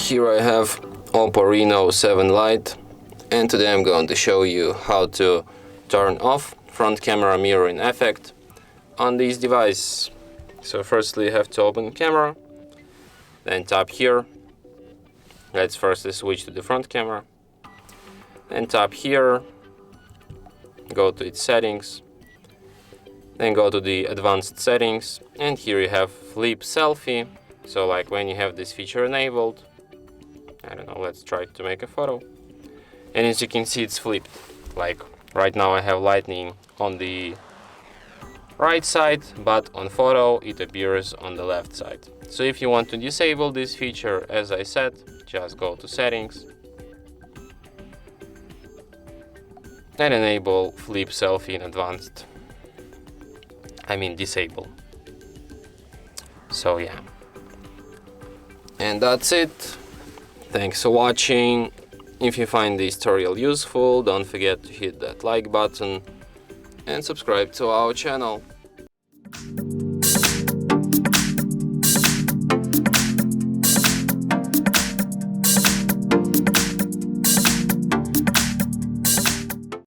Here I have Oppo Reno 7 Lite, and today I'm going to show you how to turn off front camera mirroring effect on this device. So firstly you have to open camera, then tap here. Let's first switch to the front camera, then tap here, go to its settings, then go to the advanced settings, and here you have flip selfie. So like when you have this feature enabled, I don't know, let's try to make a photo, and as you can see it's flipped. Like right now I have lightning on the right side, but on photo it appears on the left side. So if you want to disable this feature, as I said, just go to settings and enable flip selfie in advanced. Disable. So yeah, and that's it. Thanks for watching. If you find this tutorial useful, don't forget to hit that like button and subscribe to our channel.